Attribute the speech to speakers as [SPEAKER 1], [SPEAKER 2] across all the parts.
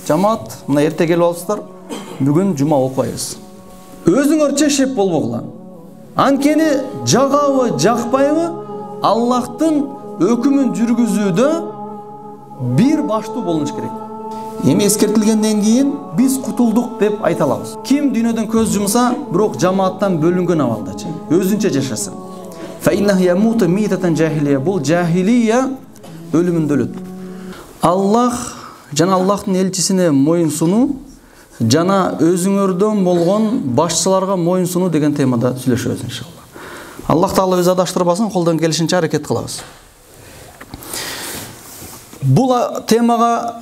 [SPEAKER 1] жамаат, мына эрте келип алыпсыздар, бүгүн жума окуйбуз. Өзүңөрчө шеп болбогула. Анткени жагабы, жакпайбы, Аллахтын өкүмүн жүргүзүүдө бир баштуу болуш керек. Эми эскертилгенден кийин биз кутулдук деп айта алабыз. Ким дүйнөдөн көз жумса, бирок жамааттан бөлүнгөн абалдачы, өзүнчө жашаса. Фа иннаху ямуту митатан жахилия, бул жахилия өлүмүндө өлөт. Аллах жана Аллахтын элчисине моюн сунуу жана өзүңөрдөн болгон башчыларга моюн сунуу деген темада сүйлөшөбүз иншалла. Аллах Таала өз адаштырбасын, колдон келишинче аракет кылабыз. Бул темага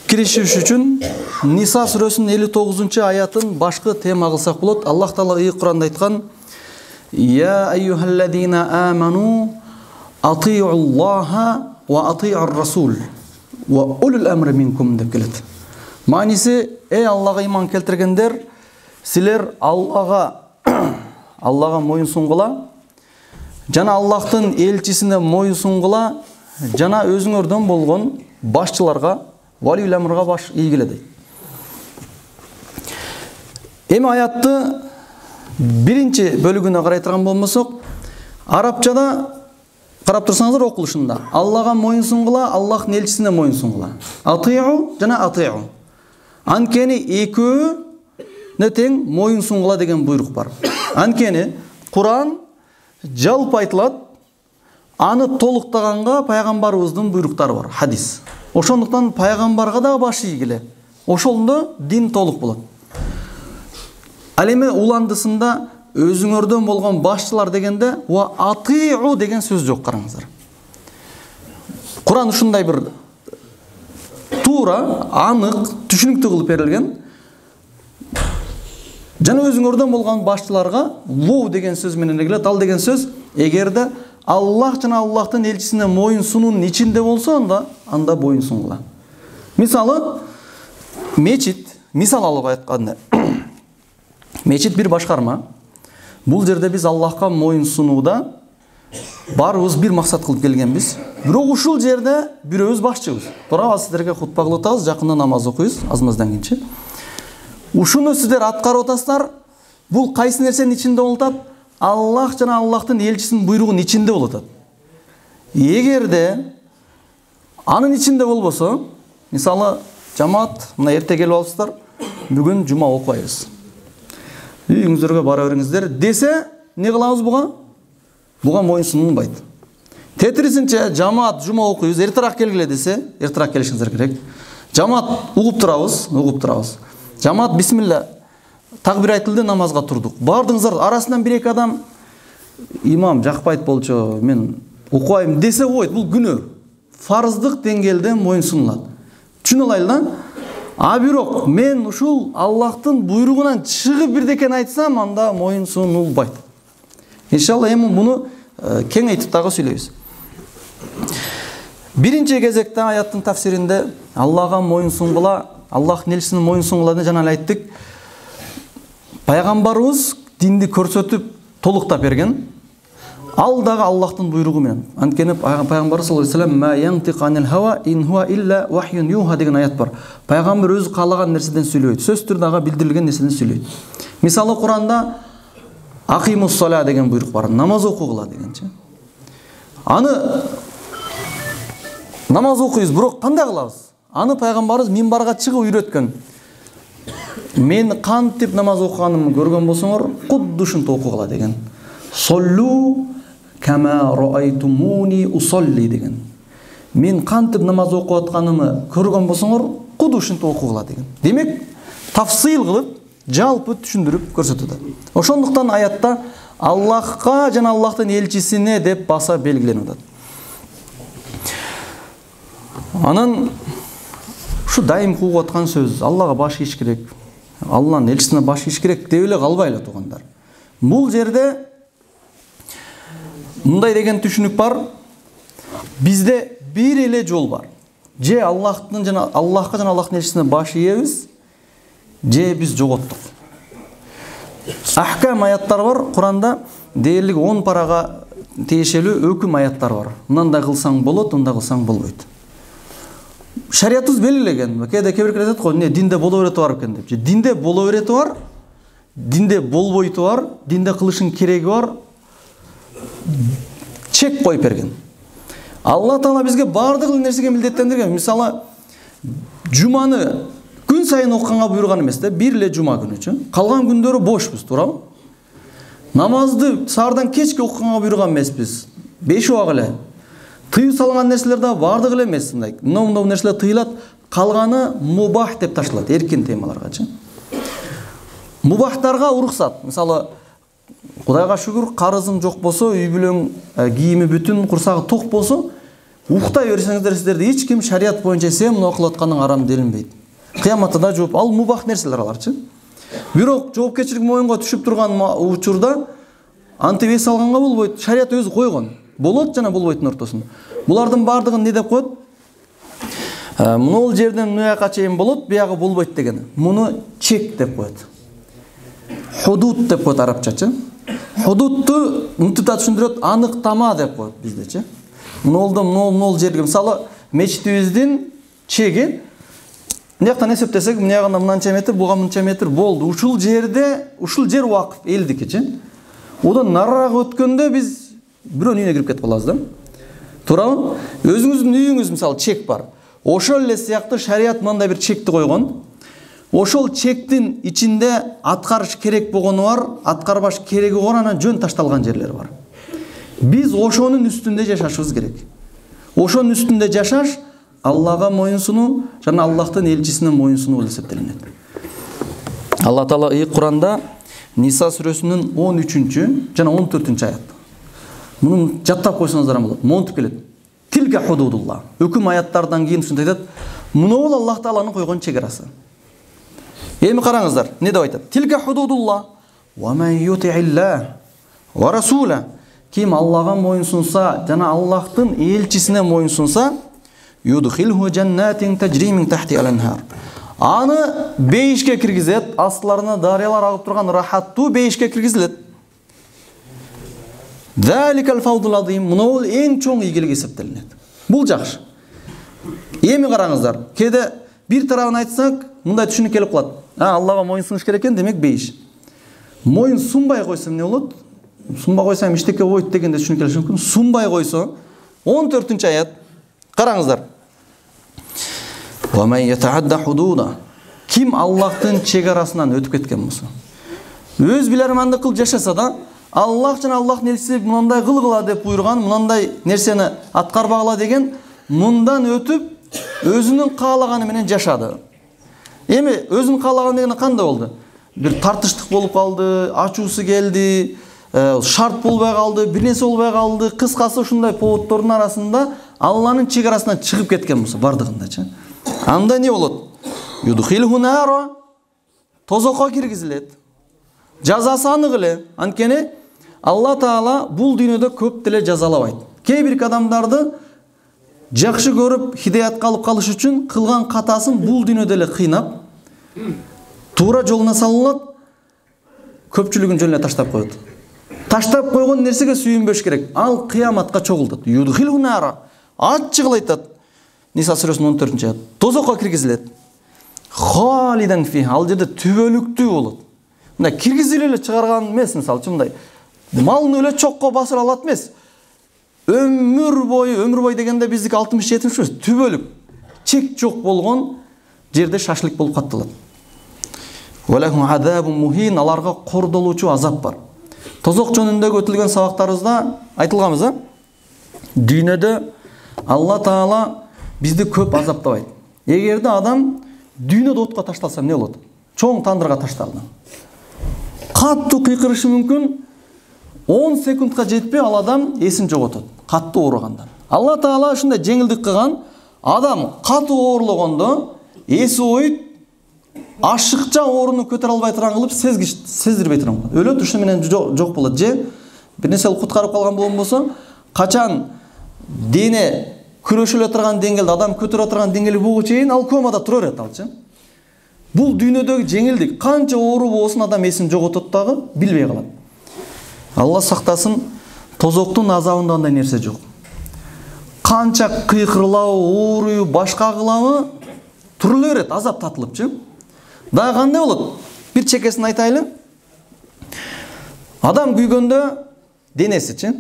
[SPEAKER 1] киришиш үчүн Ниса сүрөсүнүн 59-аятын башкы тема кылсак болот. Аллах Таала Кур'анда айткан: "Я айюхаллазина аману ати'уллаха ва ати'ур расул ва улул амри минкум" деп келет. Мааниси: эй Аллага иман келтиргендер, силер Аллага моюн сунгула, жана Аллахтын элчисине моюн сунгула, жана өзүңөрдөн болгон башчыларга, валиул амрга баш ийгиле дейт. Эми аятты биринчи бөлүгүнө карай турган болмосок, арабчада карап турсаңыздар окулушунда Аллага моюн сунгула, Аллахтын элчисине моюн сунгула. Ати'у жана ати'у. Анткени экөө тең моюн сунгула деген буйрук бар. Анткени Кур'ан жалпы айтылат, аны толуктаганга пайгамбарыбыздын буйруктары бар, хадис. Ошондуктан пайгамбарга да баш ийгиле. Ошондо дин толук болот. Ал эми уландысында өзүңөрдөн болгон башчылар дегенде ва ати'у деген сөз жок, караңыздар. Кур'ан ушундай бир туура, анык, түшүнүктүү кылып берилген. Жана өзүңөрдөн болгон башчыларга ву деген сөз менен келет. Ал деген сөз эгерде Аллах жана Аллахтын элчисине моюн сунуунун ичинде болсо, анда боюн сунгула. Мисалы, мечит, мисал алып айтканда, мечит бир башкарма. Бул жерде биз Аллахка моюн сунууда барыбыз бир максат кылып келгенбиз. Бирок ушул жерде бирөөбүз башчыбыз. Туурабы, сиздерге хутба кылып атабыз, жакында намаз окуйбуз, азмаздан кийинчи. Ушуну сиздер аткарып атасыздар. Бул кайсы нерсенин ичинде болуп атат? Аллах жана Аллахтын элчисинин буйругунун ичинде болуп атат. Эгерде анын ичинде болбосо, мисалы, жамаат, мына эрте келип алыпсыздар, бүгүн жума окуйбуз, үйүңүздөргө бара бериңиздер десе, не кылабыз буга? Буга моюн сунулбайт. Тетирисинче жамаат жума окуйбуз, эртерээк келгиле десе, эртерээк келишиңиздер керек. Жамаат угуп турабыз. Жамаат бисмилла такбир айтылды, намазга турдук. Бардыңыздар, арасынан бир эки адам имам жакпайт болчу, мен окуйм десе койт, бул күнөө. Фарыздык деңгээлде моюн сунулат. Түшүнө алайлы да? А бирок мен ушул Аллахтын буйругунан чыгып бирдекен айтсам, анда моюн сунулбайт. Иншалла эми муну кеңейтип дагы сүйлөйбүз. Биринчи кезекте аяттын тафсиринде Аллага моюн сунгула, Аллахтын элчисине моюн сунгула деп жана айттык. Пайгамбарыбыз динди көрсөтүп, толуктап берген. Ал дагы Аллахтын буйругу менен. Анткени пайгамбар саллаллаху алейхи ва саллям ма янтиқ анил хава ин хуа илля вахюн юха деген аят бар. Пайгамбар өзү каалаган нерседен сүйлөйт. Сөз түрдө билдирилген нерседен сүйлөйт. Мисалы Кур'анда акимус сола деген буйрук бар. Намаз окугула дегенчи. Аны намаз окуйбуз, бирок кандай кылабыз? Аны пайгамбарыбыз минбарга чыгып үйрөткөн. Мен кантип намаз окуганымды көргөн болсоңор, кудду ушинтип окугула деген. Соллу кама раайтумуни усолли деген. Мен кантип намаз окуп атканымды көргөн болсоңор, кудду ушинтип окугула деген. Демек, тафсил кылып, жалпы түшүндүрүп көрсөтөт. Ошондуктан аятта Аллахка жана Аллахтын элчисине деп баса белгиленип атат. Анан ушу дайым кууп аткан сөз, Аллага баш ийиш керек, Алланын элчисине баш ийиш керек деп эле калбайлы туугандар. Бул жерде мындай деген түшүнүк бар. Бизде бир эле жол бар. Же Аллахка жана Аллахтын элчисине баш ийебиз, же биз жоготтук. Ахкам аяттар бар Кур'анда, дээрлик 10 парага тиешелүү өкүм аяттар бар. Мындай кылсаң болот, мындай кылсаң болбойт. шариятыбыз белгилеген. Кээде кээ биркелер айтат го, эмне динде боло берети бар экен деп. Динде боло берети бар, динде болбойту бар, динде кылышың кереги бар. Чек коюп берген. Алла Таала бизге бардык нерсеге милдеттендирген. Мисалы, жуманы күн сайын окуганга буйруган эмес да, бир эле жума күнүчү. Калган күндөрү бошпуз, туурабы? Намазды саардан кечке окуганга буйруган эмеспиз. 5 убак эле. Тыйып салган нерселер да бардык эле эмес, мындай. Мындай нерселер тыйылат, калганы мубах деп ташталат, эркин темаларгачы. Мубахтарга уруксат. Мисалы, Кудайга шүгүр, карызым жок болсо, үй бүлөң кийими бүтүн, курсагы ток болсо, уктай берсеңиздер, сиздерди эч ким шарият боюнча сен муну кылып атканың арам делинбейт. Кыяматта да жооп, ал мубах нерселер аларчы. Бирок жоопкерчилик моюнга түшүп турган учурда антип эс алганга болбойт. Шарият өзү койгон. Болот жана болбойттун ортосунда. Булардын бардыгын не деп коет? Мунул жерден муяка чейин болот, биягы болбойт деген. Муну чек деп коет. Худуд деп коет арабчачы. Худудту мынтип да түшүндүрөт, аныктама деп коет биздечи. Мунул жерге, мисалы, мечитибиздин чеги мынаяктан эсептесек, мынягында мынанча метр, буга мынча метр болду. Ушул жер вакыф элдикичи. Одан нарыраак өткөндө биз бирөөнүн үйүнө кирип кетип калабыз да. Туурабы? Өзүңүздүн үйүңүз мисалы чек бар. Ошол эле сыяктуу шарият мындай бир чекти койгон. Ошол чектин ичинде аткарыш керек болгону бар, аткарбаш кереги бар, анан жөн ташталган жерлер бар. Биз ошонун үстүндө жашашыбыз керек. Ошонун үстүндө жашаш Аллага моюнсунуу жана Аллахтын элчисине моюнсунуу болуп эсептелинет. Алла Таала Куранда Ниса сүрөсүнүн 13 жана 14 аят. Муну жаттап койсоңуздар болот. Монтип келет. Тилка худудулла. Өкүм аяттардан кийин ушундай айтат. Муну бол Аллах Тааланын койгон чегарасы. Эми караңыздар, не деп айтат? Тилка худудулла. Ва ман юти'иллах ва расула. Ким Аллага моюнсунса жана Аллахтын элчисине моюнсунса, юдхилху джаннатин таджри мин тахти ал-анхар. Аны бейишке киргизет, астыларына дарыялар агып турган рахаттуу бейишке киргизилет. Заликал фаудул азим. Муну бул эң чоң ийгилик эсептелинет. Бул жакшы. Эми караңыздар, кээде бир тарабын айтсак, мындай түшүнүк келип калат. Аллага моюнсунуш керек экен, демек бейиш. Моюн сунбай койсо эмне болот? Сунбай койсом иштекке болбойт дегенде түшүнүк келиши мүмкүн. Сунбай койсо 14 аят. Караңыздар. Ва ман ятаадда худуда. Ким Аллахтын чегарасынан өтүп кеткен болсо, өз билермандык кылып жашаса да, Аллах жана Аллахтын элчиси мындай кылгыла деп буйруган, мындай нерсени аткарбагыла деген, мындан өтүп өзүнүн каалаганы менен жашады. Эми өзүнүн каалаганы деген кандай болду? Бир тартыштык болуп калды, ачуусу келди, шарт болбой калды, бир нерсе болбой калды. Кыскасы ушундай поводдордун арасында Алланын чегарасынан чыгып кеткен болсо бардыгындачы. Анда не болот? Юдхилху нара. Тозокко киргизилет. Жазасы анык эле. Анткени Алла Таала бул дүйнөдө көп деле жазалабайт. Кээ бир адамдарды жакшы көрүп, хидаятка алып калыш үчүн кылган катасын бул дүйнөдө эле кыйнап, туура жолуна салынат, көпчүлүгүн жөн эле таштап коет. Таштап койгон нерсеге сүйүнбөш керек. Ал кыяматка чогултат. Юдхилху нара. Аччыгыл айтат. Ниса сүрөсүнүн 14 аят. Тозокко киргизилет. Халидан фи. Ал жерде түбөлүктүү болот. Мындай киргизилип эле чыгарган эмес, мисалы мындай. Малын эле чокко басыра алат эмес. Өмүр бою дегенде биздики 60-70 эмес, түбөлүк. Чек жок болгон жерде шашлык болуп каттылат. Валаху азабун мухин. Аларга кордолуучу азап бар. Тозок жөнүндөгү өтүлгөн сабактарыбызда айтылганбыз, дүйнөдө Алла Таала бизди көп азаптабайт. Эгерде адам дүйнөдө отко ташталса эмне болот? Чоң тандырга ташталды. Каттуу кыйкырышы мүмкүн, 10 секундка жетпей ал адам эсин жоготот, каттуу ооругандан. Алла Таала ушундай жеңилдик кылган, адам каттуу оорулогондо эси ойт, ашыкча ооруну көтөрө албай турган кылып сездирбей турган. Өлөт, ушуну менен жок болот. Же бир нерсе куткарып калган болсо, качан дене күрөшүлө турган деңгээлде, адам көтөрө турган деңгээли буга чейин ал комада тура берет алчы. Бул дүйнөдөгү жеңилдик. Канча оору болсун адам эсин жоготот дагы билбей калат. Алла сактасын, тозоктун азабында андай нерсе жок. канча кыйкырлабы, ооруй, башка кыламы турула берет, азап татылыпчы. Дагы кандай болот? Бир чекесин айтайлы. Адам күйгөндө денесичи.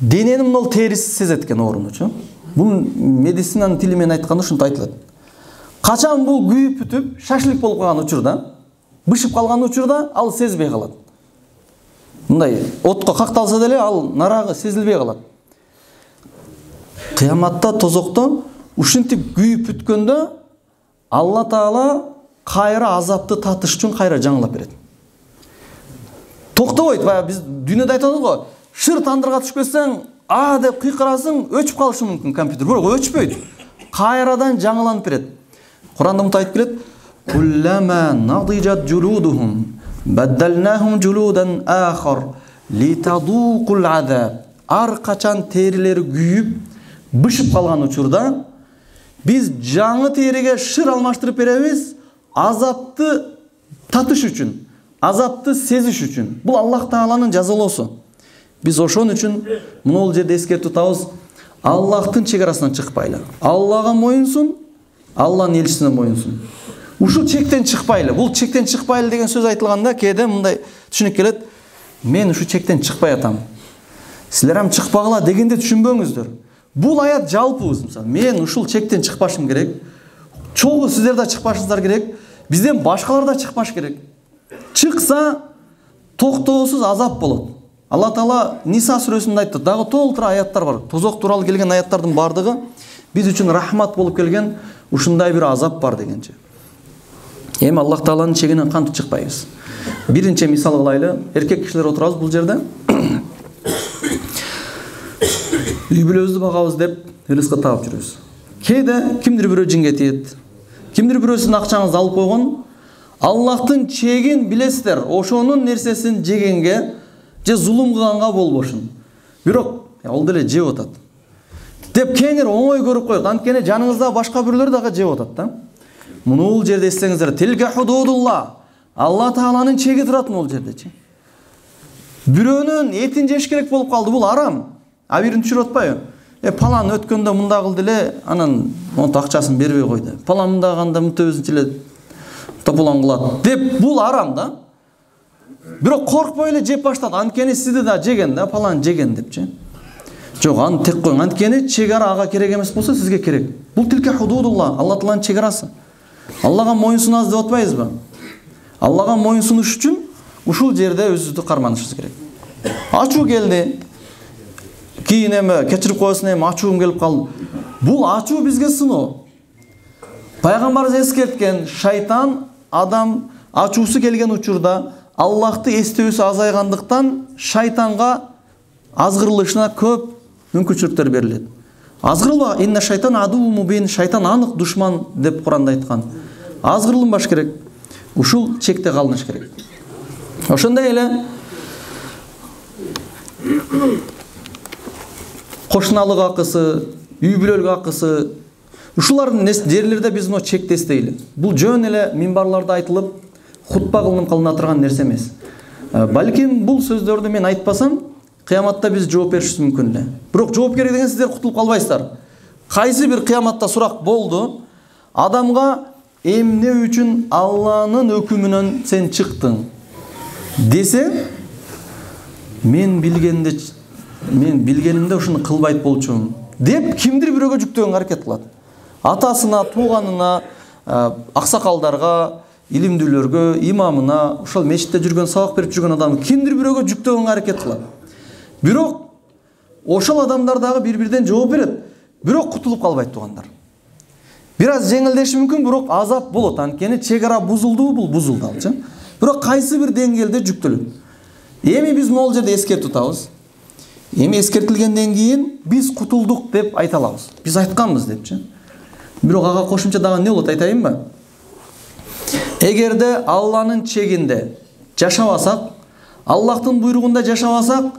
[SPEAKER 1] Дененин ол териси сезет экен оорунучу. Бул медицинанын тили менен айтканда ушинтип айтылат. Качан бул күйүп бүтүп, шашлык болуп калган учурда, бышып калган учурда ал сезбей калат. Мындай отко какталса деле ал нарагы сезилбей калат. Кыяматта тозокто ушинтип күйүп бүткөндө Алла Таала кайра азапты татыш үчүн кайра жаңылап берет. Токтобойт, баягы биз дүйнөдө айтабыз го, шыр тандырга түшүп кетсең, деп кыйкырасың, өчүп калышы мүмкүн компьютер. Бирок өчпөйт. Кайрадан жаңыланып берет. Куранда мынтип айтып келет: "Куллама надижат жулудухум баддалнахум жулудан ахар литадуқул азаб." Ар качан терилери күйүп, бышып калган учурда биз жаңы териге шыр алмаштырып беребиз, азапты татыш үчүн, азапты сезиш үчүн. Бул Аллах Тааланын жазалоосу. Биз ошон үчүн мына жерде эскертип атабыз: Аллахтын чегарасынан чыкпайлы. Аллага моюнсун, Алланын элчисине моюнсун. Ушул чектен чыкпайлы. Бул чектен чыкпайлы деген сөз айтылганда кээде мындай түшүнүк келет: мен ушу чектен чыкпай атам. Силер ham чыкпагыла дегенде түшүнбөңүздөр. Бул аят жалпыбыз. Мисалы, мен ушул чектен чыкпашым керек. Чогуу сиздер да чыкпашыңыздар керек. Бизден башкалар да чыкпаш керек. Чыкса токтоосуз азап болот. Алла Таала Ниса сүрөсүндө айтты. Дагы толтура аяттар бар. Тозок тууралуу келген аяттардын бардыгы биз үчүн рахмат болуп келген ушундай бир азап бар дегенче. Эми Аллах Тааланын чегинен кантип чыкпайбыз? Биринчи мисал кылайлы. Эркек кишилер отурабыз бул жерде. Үй бүлөбүздү багабыз деп рызкы таап жүрөбүз. Кээде кимдир бирөө жинге тиет. Кимдир бирөөсүнүн акчаңызды алып койгон. Аллахтын чегин билесиздер. Ошонун нерсесин жегенге же зулум кылганга болбошун. Бирок ал деле жеп атат. Деп кеңир оңой көрүп коет. Анткени жаныңызда башка бирлер дагы жеп атат да. Муну жерде эстеңиздер. Тилге худудулла. Алла Тааланын чеги турат бул жердечи. Бирөөнүн этин жеш керек болуп калды. Бул арам. А бирин түшүрүп атпайбы? Палан өткөндө мында кылды эле, анан монту акчасын бербей койду. Палан мында калганда мынтөбүзүнчө эле тополон кылат. Деп бул арам да. Бирок коркпой эле жеп баштады. Анткени сизди да жеген да, палан жеген депчи. Жок, аны тек коюң. Анткени чегара ага керек эмес болсо сизге керек. Бул тилке худудулла, Алла Тааланын чегарасы. Аллага моюнсунабыз деп атпайбызбы? Аллага моюнсунуш үчүн ушул жерде өзүбүздү карманышыбыз керек. Ачуу келди. Кийин эми кечирип коесун, эми ачуум келип калды. Бул ачуу бизге сыноо. Пайгамбарыбыз эскерткен, шайтан адам ачуусу келген учурда Аллахты эстөөсү азайгандыктан шайтанга азгырылышына көп мүмкүнчүлүктөр берилет. Азгырылба, инна шайтан адуу мубин, шайтан анык душман деп Куранда айткан. Азгырылынбаш керек. Ушул чекте калыныш керек. Ошондой эле кошуналык акысы, үй бүлөлүк акысы, ушулардын жерлерде биз мына чекти эстейли. Бул жөн эле минбарларда айтылып, хутба кылына турган нерсе эмес. Балким бул сөздөрдү мен айтпасам, кыяматта биз жооп беришибиз мүмкүн эле. Бирок жоопкер деген сиздер кутулуп калбайсыздар. Кайсы бир кыяматта сурак болду, адамга эмне үчүн Алланын өкүмүнөн сен чыктың десе, мен билгенимде ушуну кылбайт болчумун деп кимдир бирөөгө жүктөгөнгө аракет кылат. Атасына, тууганына, аксакалдарга, илимдүүлөргө, имамына, ошол мечитте жүргөн, сабак берип жүргөн адам кимдир бирөөгө жүктөгөнгө аракет кылат. Бирок ошол адамдар дагы бири-бирден жооп берет. Бирок кутулуп калбайт туугандар. Бир аз жеңилдеши мүмкүн, бирок азап болот. Анткени чегара бузулду, бул бузулду алчы. Бирок кайсы бир деңгээлде жүктөлөт. Эми биз могул жерде эскертип атабыз. Эми эскертилгенден кийин биз кутулдук деп айта алабыз. Биз айтканбыз депчи. Бирок ага кошумча дагы эмне болот айтайынбы? Эгерде Алланын чегинде жашабасак, Аллахтын буйругунда жашабасак,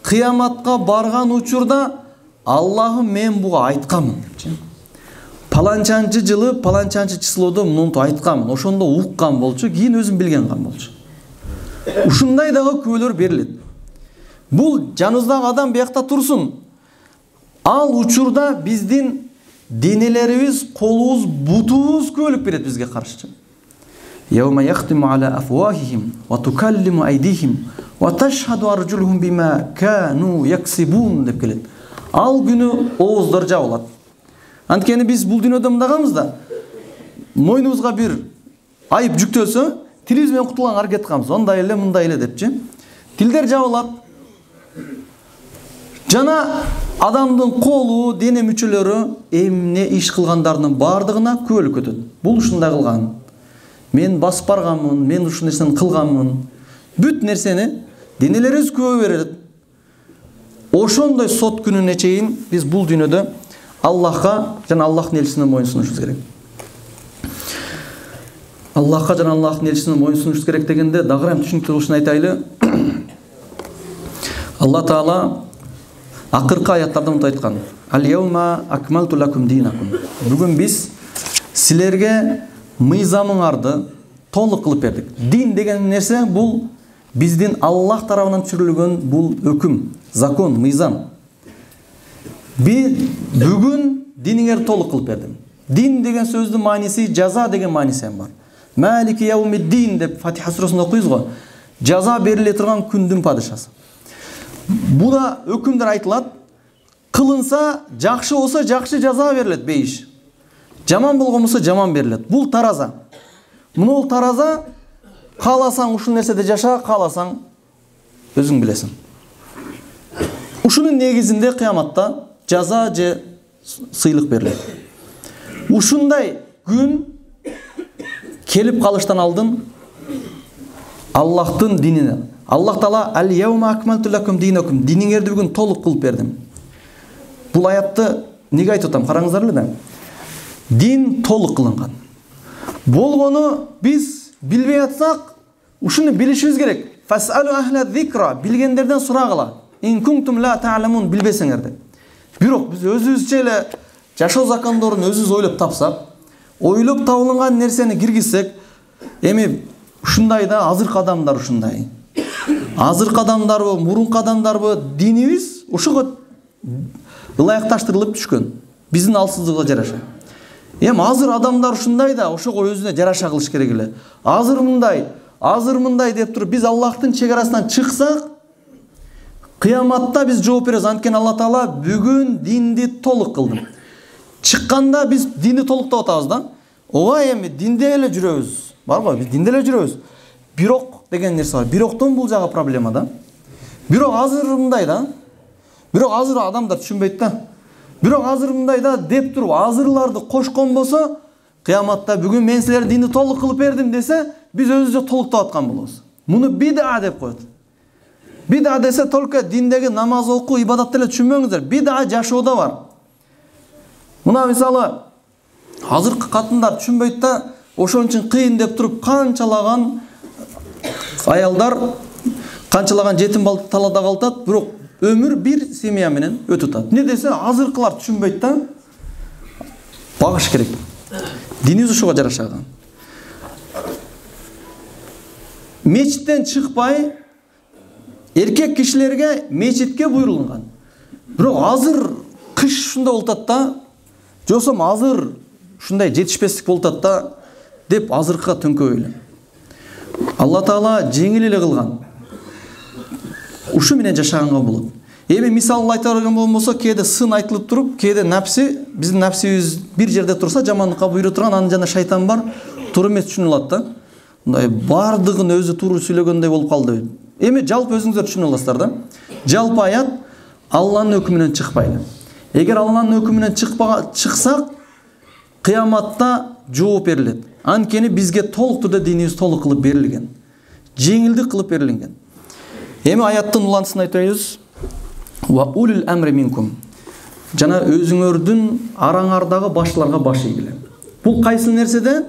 [SPEAKER 1] кыяматка барган учурда Аллахым мен буга айтканмын депчи. Паланчанчы жылы, паланчанчы числоодо мунту айтканмын. Ошондо уккан болчу, кийин өзүм билген кан болчу. Ушундай дагы күбөлөр берилет. Бул жаныбыздагы адам биякта турсун. Ал учурда биздин денелерибиз, колубуз, бутубуз көбөлүп берет бизге каршы. Yawma yahtimu ala afwahihim wa tukallimu aydihim wa tashhadu arjuluhum bima kanu yaksibun деп келет. Ал күнү ооздар жабылат. Анткени биз бул дүйнөдө мындагабыз да, мойнубузга бир айып жүктөлсө, тилибиз менен кутулганга аракет кылабыз. Ондай эле, мындай эле депчи. Тилдер жабылат. Жана адамдын колу, дене мүчөлөрү эмне иш кылгандарынын бардыгына күбөлүк өтөт. Бул ушундай кылган. Мен басып барганмын, мен ушул нерсени кылганмын. Бүт нерсени денелерибиз күбө берет. Ошондой сот күнүнө чейин биз бул дүйнөдө Аллахка жана Аллахтын элчисине моюнсунушубуз керек. Аллахка жана Аллахтын элчисине моюнсунушубуз керек дегенде дагы эми түшүнүктүү болушун айтайлы. Алла Таала акыркы аяттарда мындай айткан: "Ал-яума акмалту лакум динакум." Бүгүн биз силерге мыйзамыңарды толук кылып бердик. Дин деген нерсе бул биздин Аллах тарабынан түшүрүлгөн бул өкүм, закон, мыйзам. Бүгүн диниңерди толук кылып бердим. Дин деген сөздүн мааниси жаза деген мааниси бар. Малики яумиддин деп Фатиха сурасында окуйбуз го. Жаза бериле турган күндүн падышасы. Буда өкүмдөр айтылат. Кылынса, жакшы болсо жакшы жаза берилет, бейиш. Жаман болгон болсо жаман берилет. Бул тараза. Муну бул тараза, кааласаң ушул нерседе жаша, кааласаң өзүң билесиң. Ушунун негизинде кыяматта жаза же сыйлык берилет. Ушундай күн келип калыштан алдын Аллахтын динине. Аллах Таала ал-яума акмалту лакум динакум. Диниңерди бүгүн толук кылып бердим. Бул аятты неге айтып атам? Караңыздар эле да. Дин толук кылынган. Болгону биз билбей атсак, ушуну билишибиз керек. Фасалу ахла зикра, билгендерден сурагыла. Ин кунтум ла та'ламун, билбесеңерди. Бирок биз өзүбүзчө эле жашоо закондорун өзүбүз ойлоп тапсак, ойлоп табылган нерсени киргизсек, эми ушундай да азыркы адамдар ушундай. Азыркы адамдарбы, мурунку адамдарбы динибиз ошого ылайыкташтырылып түшкөн. Биздин алсыздыгыбызга жараша. Эми азыр адамдар ушундай да ошого өзүнө жараша кылыш керек эле. Азыр мындай деп туруп биз Аллахтын чегарасынан чыксак, кыяматта биз жооп беребиз. Анткени Алла Таала бүгүн динди толук кылдым. Чыкканда биз динди толуктап атабыз да. Ооба эми динде эле жүрөбүз. Барбы? Биз динде эле жүрөбүз. Бирок деген нерсе бар. Бироктон бул жагы проблема да. Бирок азыр мындай да. Бирок азыр адамдар түшүнбөйт да. Бирок азыр мындай да деп туруп азырларды кошкон болсо, кыяматта бүгүн мен силерге динди толук кылып бердим десе, биз өзүбүзгө толуктап аткан болобуз. Муну бид'a деп коет. Бид'a десе только диндеги намаз окуу, ибадатты эле түшүнбөңүздөр. Бид'a жашоодо бар. Мына мисалы азыркы катындар түшүнбөйт да, ошон үчүн кыйын деп туруп канчалаган аялдар, канчалаган жетим балды талада калтат, бирок өмүр бир семья менен өтүп атат. Не десе, азыркылар түшүнбөйт да. Багыш керек. Динибиз ошого жарашаган. Мечиттен чыкпай эркек кишилерге мечитке буйрулган. Бирок азыр кыш ушундай болуп атат да, жосом азыр ушундай жетишпестик болуп атат да деп азыркыга төңкөбөйлө. Алла Таала жеңил эле кылган. Ушу менен жашаганга болот. Эми мисал айта берген болсо, кээде сын айтылып туруп, кээде напси, биздин напсибиз бир жерде турса, жамандыкка буйруп турган, анын жанында шайтан бар, туура эмес түшүнүп алат да. Мындай бардыгын өзү туура сүйлөгөндөй болуп калды. Эми жалпы өзүңүздөр түшүнүп аласыздар да. Жалпы аят Алланын өкүмүнөн чыкпайлы. Эгер Алланын өкүмүнөн чыксак, кыяматта жооп берилет. Анткени бизге толук түрдө динибиз толук кылып берилген. Жеңилдик кылып берилген. Эми аяттын улантысын айтабыз. Ва улул амри минкум. Жана өзүңөрдүн араңардагы баштыларга баш ийгиле. Бул кайсы нерседе?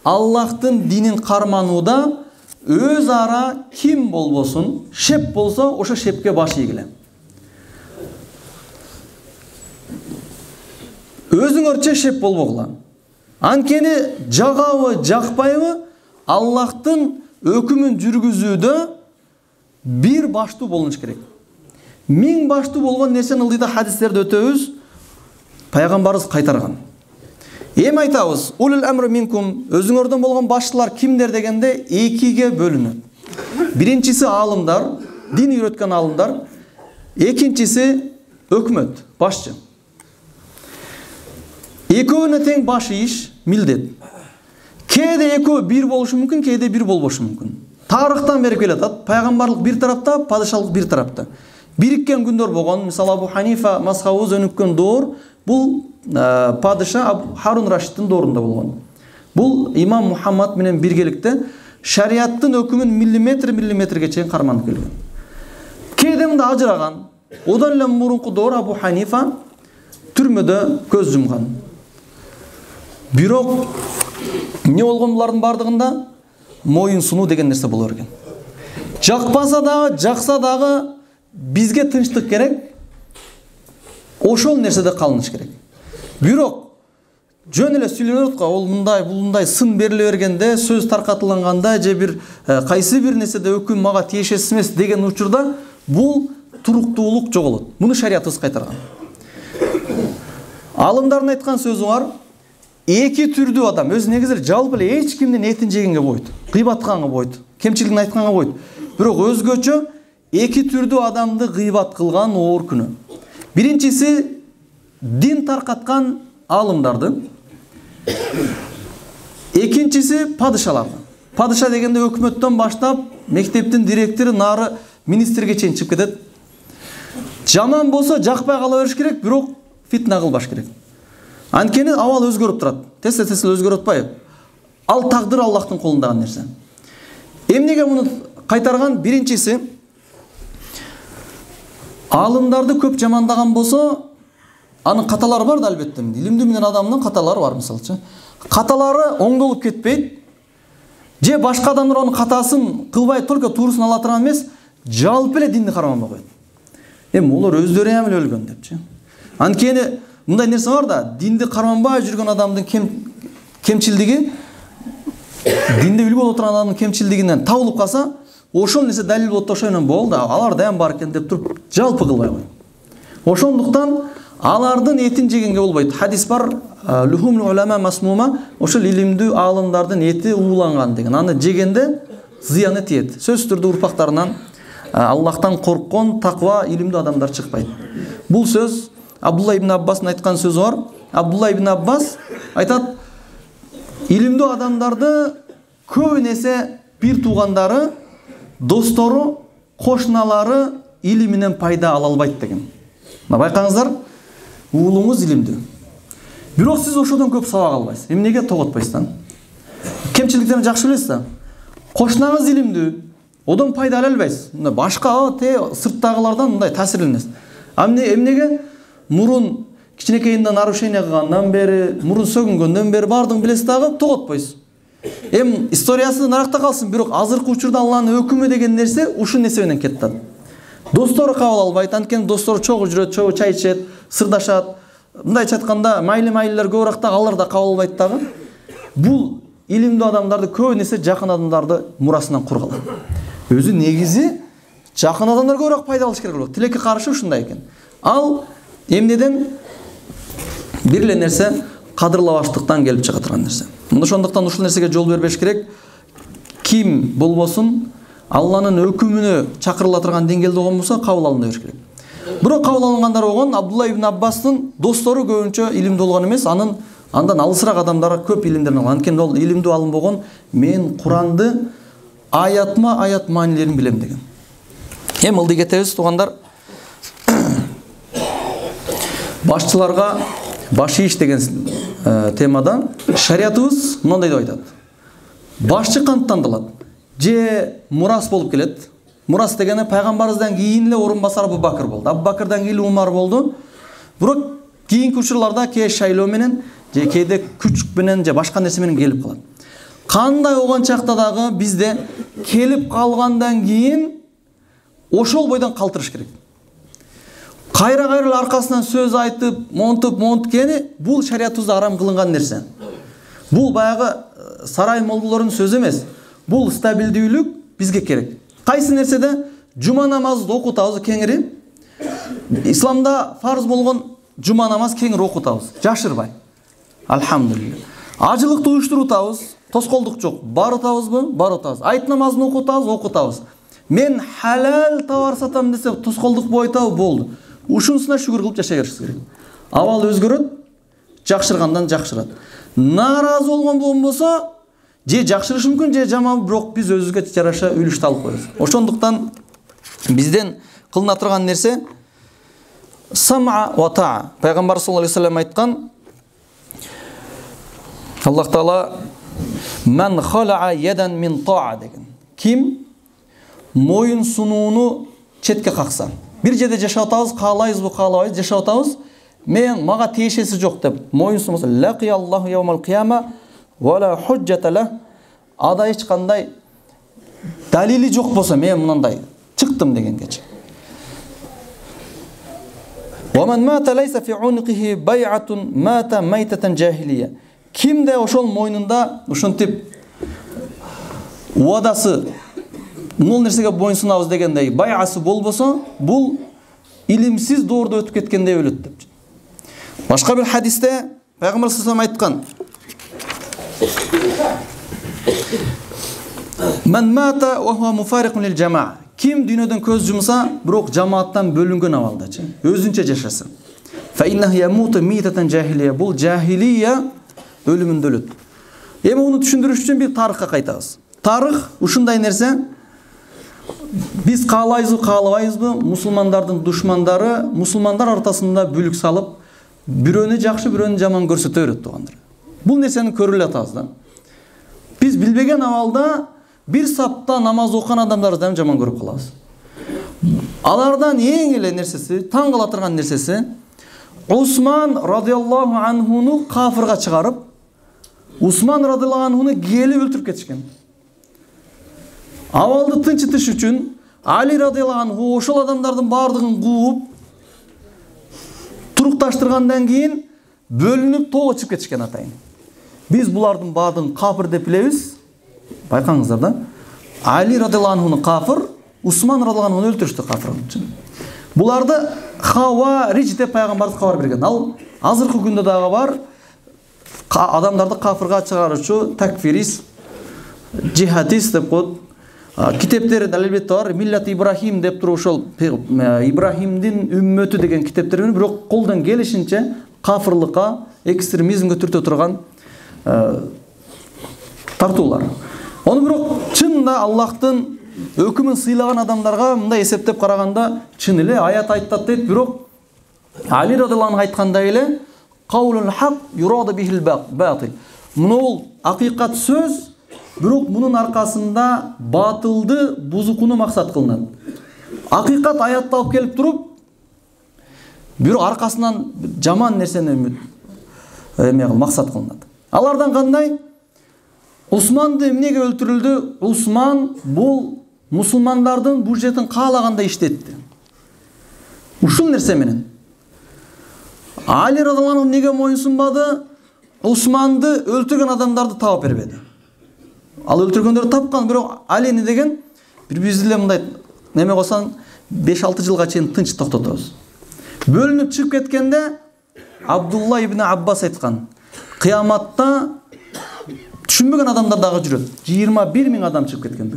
[SPEAKER 1] Аллахтын динин карманууда өз ара ким болбосун, шеп болсо, ошо шепке баш ийгиле. Өзүңөрчө шеп болбогула. Анткени жагабы, жакпайбы, Аллахтын өкүмүн жүргүзүүдө бир баштуу болуш керек. Миң баштуу болгон нерсени ылдыйда хадистерде өтөбүз. Пайгамбарыбыз кайтарган. Эми айтабыз, улул амру минкум, өзүңөрдөн болгон башчылар кимдер дегенде экиге бөлүнөт. Биринчиси аалымдар, дин үйрөткөн аалымдар, экинчиси өкмөт, башчы. Экөөнө тең баш ийиш милдет. Кээде экөө бир болушу мүмкүн, кээде бир болбошу мүмкүн. Тарыхтан бери келатат. Пайгамбарлык бир тарапта, падышалык бир тарапта. Бириккен күндөр болгон, мисалы Абу Ханифа мазхабы өнүккөн доор, бул падыша Харун Рашидтин доорунда болгон. Бул имам Мухаммад менен биргеликте шариаттын өкүмүн миллиметрге чейин карманып келген. Кээде мында ажыраган. Одан эле мурунку доор Абу Ханифа түрмөдө көз жумган. Бирок эмне болгон булардын бардыгында? Моюн сунуу деген нерсе боло берген. Жакпаса дагы, жакса дагы бизге тынчтык керек. Ошол нерседе калыныш керек. Бирок жөн эле сүйлөнөт го, ол мындай сын бериле бергенде, сөз таркатылганда же бир кайсы бир нерседе өкүм мага тиешеси эмес деген учурда бул туруктуулук жоголот. Муну шариятыбыз кайтарган. Алымдардын айткан сөзү бар. Эки түрдүү адам өз негизи жалпы эле эч кимдин этин жегенге болбойт, гыйбатканга болбойт, кемчилигин айтканга болбойт. Бирок өзгөчө эки түрдүү адамды гыйбат кылган оор күнөө. Биринчиси дин таркаткан алымдарды. Экинчиси падышаларды. Падыша дегенде өкмөттөн баштап мектептин директору нары министрге чейин чыгып кетет. Жаман болсо жакпай кала бериш керек, бирок фитна кылбаш керек. Анткени абал өзгөрүп турат. Тез-тез өзгөрүп атпайбы? Ал тагдыр Аллахтын колундагы нерсе. Эмнеге муну кайтарган? Биринчиси, алымдарды көп жамандаган болсо, анын каталары бар да албетте. Илимдүү менен адамдын каталары бар, мисалчы. Каталары оңдолуп кетпейт. Же башка адамдар анын катасын кылбай, только туурусун ала турган эмес, жалпы эле динди карманбай коет. Эми олар өздөрү эми өлгөн депчи. Анткени мындай нерсе бар да, динди карманбай жүргөн адамдын кемчилдиги, динде үлгү боло турган адамдын кемчилдигинен табылып калса, ошол нерсе далил болот, ошол менен болду, алар дайым бар экен деп туруп жалпы кылбай кой. Ошондуктан алардын этин жегенге болбойт. Хадис бар, лухумул улама масмума, ошол илимдүү аалымдардын эти ууланган деген. Аны жегенде зыяны тиет. Сөзсүз түрдө урпактарынан Аллахтан корккон, таква, илимдүү адамдар чыкпайт. Бул сөз Абдулла ибн Аббастын айткан сөзү бар. Абдулла ибн Аббас айтат, илимдүү адамдарды көбүнесе бир туугандары, достору, кошуналары илиминен пайда ала албайт деген. Байкаңыздар, уулуңуз илимдүү. Бирок сиз ошодон көп сабак албайсыз. Эмнеге тоготпойсуз да? Кемчиликтерин жакшы билесиз да? Кошунаңыз илимдүү, одон пайда ала албайсыз. Башка сырттагылардан мындай таасирленесиз. Эмнеге? Мурун кичинекейинде нарушение кылгандан бери, мурун сөгүнгөндөн бери бардыгын билесиз дагы, тоготпойсуз. Историясы наракта калсын, бирок азыркы учурда Алланын өкүмү деген нерсе ушул нерсе менен кетти. Достору кабыл албайт, анткени достору чогуу жүрөт, чогуу чай ичет, сырдашат. Мындайча айтканда, майлы-майлылар көбүрөөк дагы алар да кабыл албайт дагы. Бул илимдүү адамдарды көбүнесе жакын адамдарды мурасынан кур калат. Өзү негизи жакын адамдар көбүрөөк пайда алыш керек болот. Тилекке каршы ушундай экен. Ал эмнеден бир эле нерсе кадырлабаштыктан келип чыга турган нерсе. Ошондуктан ушул нерсеге жол бербеш керек. Ким болбосун Алланын өкүмүнө чакырыла турган деңгээлде болгон болсо кабыл алына бериш керек. Бирок кабыл алынгандар болгон Абдулла ибн Аббастын достору көбүнчө илимдүү болгон эмес, андан алысыраак адамдар көп илимдерин алган. Анткени ол илимдүү алым болгон, мен Куранды аятма аят маанилерин билем деген. Эми ылдый кетебиз, туугандар. Башчыларга баш ийиш деген темада шариятыбыз мындай деп айтат. Башчы кантип тандалат? Же мурас болуп келет. Мурас дегени пайгамбарыбыздан кийин эле орун басар Абу Бакыр болду. Абу Бакырдан кийин Умар болду. Бирок кийинки учурларда кээ шайлоо менен же кээде күч менен же башка нерсе менен келип калат. Кандай болгон чакта дагы бизде келип калгандан кийин ошол бойдон калтырыш керек. Кайра-кайра аркасынан сөз айтып, монтуп-монткени бул шариятыбызда арам кылынган нерсе. Бул баягы сарай молдолорунун сөзү эмес. Бул стабилдүүлүк бизге керек. Кайсы нерседе жума намазды окутабыз кеңири. исламда фарз болгон жума намаз кеңири окутабыз, жашырбай. Алхамдулилlah. Ажылыкты уюштурутабыз, тоскоолдук жок. Барытабызбы? Барытабыз. Айт намазын окутабыз. Мен халал товар сатам десе, тоскоолдук бойтабы болду. Ушунусуна шүгүр кылып жашай бериш керек. Абал өзгөрөт, жакшыргандан жакшырат. Наразы болгон болсо, же жакшырышы мүмкүн, же жаман, бирок биз өзүбүзгө жараша үлүштү алып коебуз. Ошондуктан бизден кылына турган нерсе сам'a ва та'a. Пайгамбар саллаллаху алейхи ва саллям айткан, Аллах Таала "Мен хала'a ядан мин та'a" деген. Ким моюн сунууну четке какса. Бир жерде жашап атабыз, каалайбызбы, каалабайбыз, жашап атабыз. Мен мага тиешеси жок деп моюн сунуса, лaqi Аллаху яумал қияма ва ла худжата ла. Ада эч кандай далили жок болсо, мен мындай чыктым дегенгечи. Ва ман мата лайса фи унqиhi бай'атун мата майтатан жахилия. Кимде ошол мойнунда ушинтип уадасы мул нерсеге боюнсунабыз дегендей байасы болбосо, бул илимсиз доордо өтүп кеткендей өлөт деп. Башка бир хадисте Пайгамбар саллаллаху алейхи ва саллям айткан: "Мен мата ва хуа муфарикун лил жамаа." Ким дүйнөдөн көз жумса, бирок жамааттан бөлүнгөн абалдачы, өзүнчө жашаса. Фа иннаху ямуту митатан жахилия. Бул жахилия өлүмүндө өлөт. Эми муну түшүндүрүш үчүн бир тарыхка кайтабыз. Тарых ушундай нерсе. Биз каалайбызбы, каалабайбызбы, мусулмандардын душмандары мусулмандар ортосунда бүлүк салып, бирөөнү жакшы, бирөөнү жаман көрсөтө берет тугандар. Бул нерсени көрүп атабыз да. Биз билбеген абалда бир сапта намаз окуган адамдарды жаман көрүп калабыз. Алардан эң эле нерсеси, таң кала турган нерсеси, Усман радиаллаху анхуну кафырга чыгарып, Усман радиаллаху анхуну келип өлтүрүп кетишкен. Абалды тынчытыш үчүн Али радиаллаху анху ошол адамдардын бардыгын кууп, турукташтыргандан кийин бөлүнүп тоого чыгып кетишкен атайын. Биз булардын бардыгын кафыр деп билебиз. Байкаңыздар да. Али радиаллаху анхуну кафыр, Усман радиаллаху анхуну өлтүрүштү кафыр үчүн. Буларды Хавариж деп пайгамбарыбыз кабар берген. Ал азыркы күндө дагы бар. Адамдарды кафырга чыгаручу такфирист, жихадист деп коет. Китептери албетте бар. Миллат Ибрахим деп туруп ошол Ибрахимдин үммөтү деген китептер менен, бирок колдон келишинче кафырлыкка, экстремизмге түртө турган тартуулар. Ону бирок чынында Аллахтын өкүмүн сыйлаган адамдарга мындай эсептеп караганда чын эле аят айтат дейт, бирок Али радиаллаху анху айткандай эле qaulul haq yuradu bihil batil. Мунул акыйкат сөз, бирок мунун аркасында батылды бузукуну максат кылынат. Акыйкат аятты алып келип туруп, бирок аркасынан жаман нерсени максат кылынат. Алардан кандай? Усманды эмнеге өлтүрүлдү? Усман бул мусулмандардын бюджетин каалагандай иштетти. Ушул нерсе менен Али радиаллаху анху эмнеге моюнсунбады? Усманды өлтүргөн адамдарды таап бербеди. Ал өлтүргөндөрдү тапкан, бирок Али эмне деген? Биз эле мындай неме кылсаң 5-6 жылга чейин тынч токтотобуз. Бөлүнүп чыгып кеткенде Абдулла ибн Аббас айткан: кыяматта түшүнбөгөн адамдар дагы жүрөт. 21 000 адам чыгып кеткен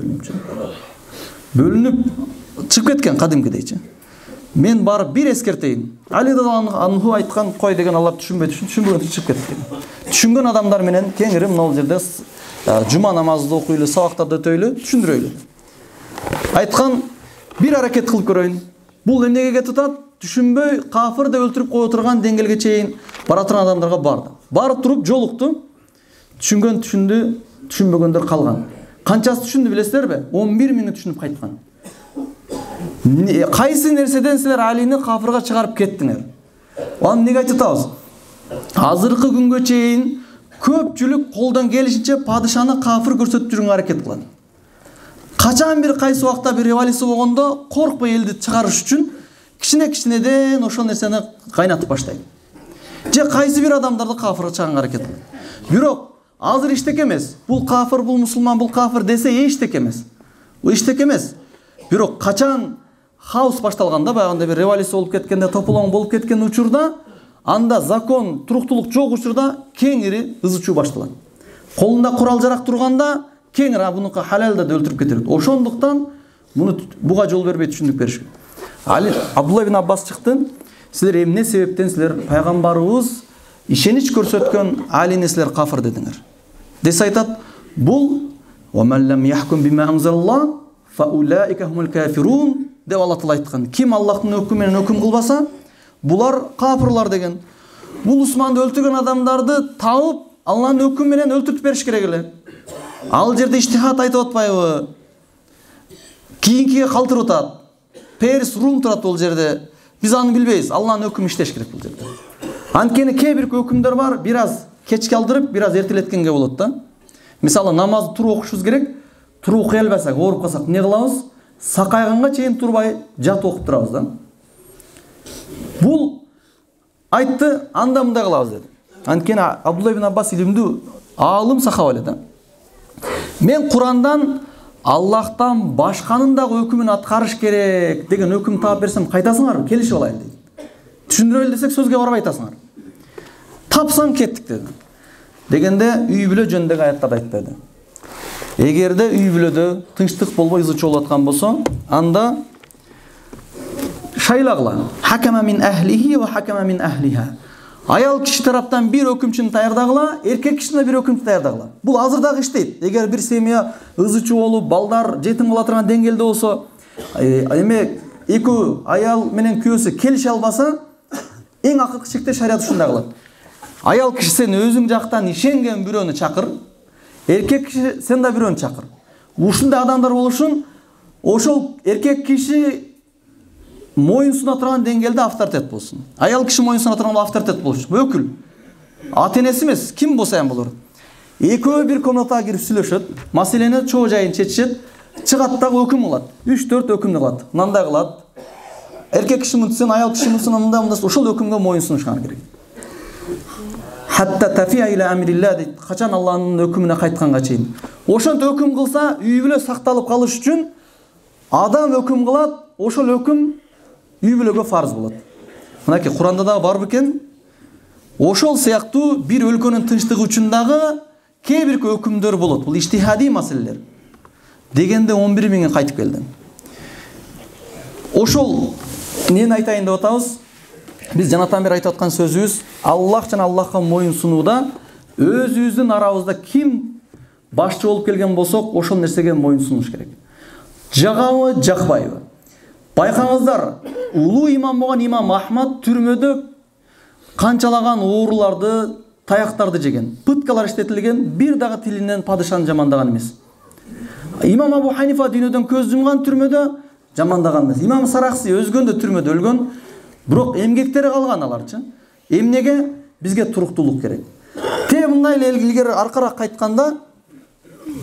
[SPEAKER 1] бөлүнүп чыгып кеткен кадимкидейчи. Мен барып бир эскертейин. Али радиаллаху анху айткан кой деген алар түшүнбөгөн чыгып кетти. Түшүнгөн адамдар менен кеңири мына жерде жума намазды окуйлу, сабактарды өтөйлү, түшүндүрөйлү. Айткан бир аракет кылып көрөйүн. Бул эмнеге кетип атат? Түшүнбөй кафыр деп өлтүрүп кое турган деңгээлге чейин бара турган адамдарга барды. Барып туруп жолукту. Түшүнгөн түшүндү, түшүнбөгөндөр калган. Канчасы түшүндү билесиздерби? 11 000 түшүнүп кайткан. Кайсы нерседен силер Алини кафырга чыгарып кеттиңер? Аны эмнеге айтып атабыз? Азыркы күнгө чейин көпчүлүк колдон келишинче падышаны кафыр көрсөтүп жүргөнгө аракет кылат. Качан бир кайсы убакта бир революция болгондо коркпой элди чыгарыш үчүн кичине-кичинеден ошол нерсени кайнатып баштайт. Же кайсы бир адамдарды кафырга чыгарганга аракет кылат. Бирок азыр иштек эмес. Бул кафыр, бул мусулман, бул кафыр десе эчтек эмес. Бул эчтек эмес. Бирок качан хаос башталганда, баягындай бир революция болуп кеткенде, тополоң болуп кеткен учурда, анда закон, туруктуулук жок учурда кеңири ыз учуу башталат. Колунда курал жарак турганда кеңири бунука халал да өлтүрүп кетирет. Ошондуктан буга жол бербей түшүндүк бериш керек. Али Абдулла ибн Аббас чыкты. Силер эмне себептен силер пайгамбарыбыз ишенич көрсөткөн алине силер кафыр дедиңер. Десе айтат, бул وَمَنْ لَمْ يَحْكُمْ بِمَا أَنْزَلَ اللَّهُ فَأُولَٰئِكَ هُمُ الْكَافِرُونَ деп Алла Таала айткан. Ким Аллахтын өкүмү менен өкүм кылбаса, булар кафирлар деген. Бул Усманды өлтүргөн адамдарды табып, Алланын өкүмү менен өлтүрүп бериш керек эле. Ал жерде иштихат айтып атпайбы? Кийинкиге калтырып атат. Перс, Рум турат бул жерде. Биз аны билбейбиз. Алланын өкүмү иштеш керек бул жерде. Анткени кээ бир өкүмдөр бар, бир аз кечке алдырып, бир аз эртелеткенге болот да. Мисалы намазды туруп окушубуз керек. Туруп окуй албасак, ооруп калсак эмне кылабыз? Сакайганга чейин турбай жатып окуп турабыз да. Бул айтты, анда мындай кылабыз деди. Анткени Абдулла ибн Аббас илимдүү аалым сахаба эле да. Мен Курандан Аллахтан башканын дагы өкүмүн аткарыш керек деген өкүм таап берсем, кайтасыңарбы? Келишип алайын дейт. Түшүндүрөлү десек сөзгө барбай айтасыңар. Тапсаң кеттик деди. Дегенде үй бүлө жөнүндөгү аяттарды айтты. Эгерде үй бүлөдө тынчтык болбой ызы чуу болуп аткан болсо, анда шайлагыла. Хакама мин ахлихи ва хакама мин ахлиха. Аял киши тараптан бир өкүмчүнү даярдагыла, эркек кишиден бир өкүмчү даярдагыла. Бул азыр дагы иштейт. Эгер бир семья ызы чуу болуп, балдар жетим кала турган деңгээлде болсо, эме эки аял менен күйөөсү келише албаса, эң акыркы чекте шарият ушундай кылат. Аял киши сен өзүң жактан ишенген бирөөнү чакыр, эркек киши сен да бирөөнү чакыр. Ушундай адамдар болушун, ошол эркек киши моюнсуна турган деңгээлде авторитет болсун. Аял киши моюнсуна турган авторитет болушу. Өкүл. Ата-энеси эмес, ким болсо болор. Экөө бир комнатага кирип сүйлөшөт, маселени чоо жайын чечишет, чыгат дагы өкүм кылат. 3-4 өкүмдү кылат. Мындай кылат. Эркек киши мынтсын, аял киши мынтсын, мындай ошол өкүмгө моюнсунушкан керек. Хатта тафия иля амрилла дейт. Качан Алланын өкүмүнө кайтканга чейин. Ошонто өкүм кылса, үй бүлө сакталып калыш үчүн адам өкүм кылат, ошол өкүм үй бүлөгө фарз болот. Мынакей Куранда дагы бар бекен. Ошол сыяктуу бир өлкөнүн тынчтыгы үчүн дагы кээ бир өкүмдөр болот. Бул иштихади маселелер. Дегенде 11 миңге кайтып келди. Ошол эмнени айтайын деп атабыз? Биз жанатан бери айтып аткан сөзүбүз, Аллах жана Аллахка моюн сунууда өзүбүздүн арабызда ким башчы болуп келген болсок, ошол нерсеге моюн сунуш керек. Жагабы, жакпайбы? Байкаңыздар, улуу имам болгон имам Ахмад түрмөдө канчалаган ооруларды, таяктарды жеген, пыткалар иштетилген, бир дагы тилинен падышаны жамандаган эмес. Имам Абу Ханифа дүйнөдөн көз жумган, түрмөдө жамандаган эмес. Имам Сарахси өзгөндө түрмөдө өлгөн, бирок эмгектери калган аларчы. Эмнеге? Бизге туруктуулук керек. Мындай эле илгери аркараак кайтканда,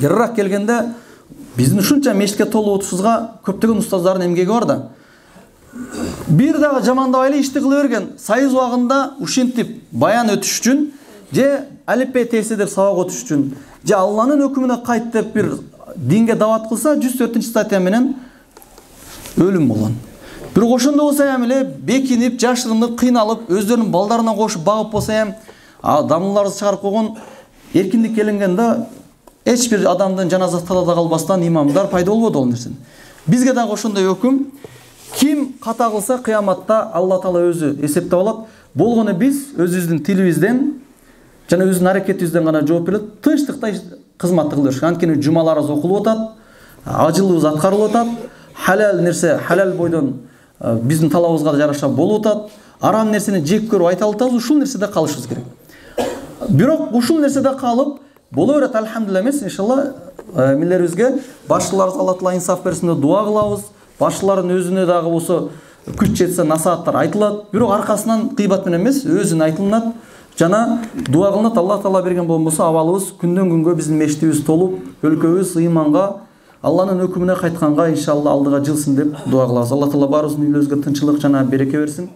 [SPEAKER 1] ярыраак келгенде, биздин ушунча мешитке толуп отушубузга көптөгөн устаздардын эмгеги бар да. Бир дагы жамандабай эле ишти кыла берген, сайыз убагында ушинтип баян өтүш үчүн, же алиппе тесе деп сабак өтүш үчүн, же Алланын өкүмүнө кайт деп бир динге дават кылса, 104-статья менен өлүм болгон. Бирок ошондо болсо эле бекинип, жашырынып, кыйналып, өздөрүнүн балдарына кошуп багып болсо дамылларды чыгарып койгон, эркиндик келингенде эч бир адамдын жаназасы талаада калбастан имамдар пайда болбоду ол нерсе. Бизге дагы ошондой өкүм, ким ката кылса кыяматта Алла Таала өзү эсептеп алат. Болгону биз өзүбүздүн тилибизден жана өзүбүздүн аракетибизден гана жооп берет. Тынчтыкта кызмат кылыш. Анткени жумаларыбыз окулуп атат, ажылыбыз аткарылып атат, халал нерсе халал бойдон биздин талабыбызга жараша болуп атат. Арам нерсени жек көрүп айта алабыз, ушул нерседе калышыбыз керек. Бирок ушул нерседе калып боло берет, алхамдулилла эмес, иншалла миллерибизге башчыларыбыз Алла Таала инсаф берсин деп дуа кылабыз. Башчылардын өзүнө дагы болсо күч жетсе насааттар айтылат. Бирок аркасынан кыйбат менен эмес, өзүнө айтылынат жана дуа кылынат. Алла Таала берген болсо абалыбыз күндөн күнгө биздин мешитибиз толуп, өлкөбүз ыйманга, Алланын өкүмүнө кайтканга иншалла алдыга жылсын деп дуа кылабыз. Алла Таала баарыбыздын үйлөрүбүзгө тынччылык жана береке берсин.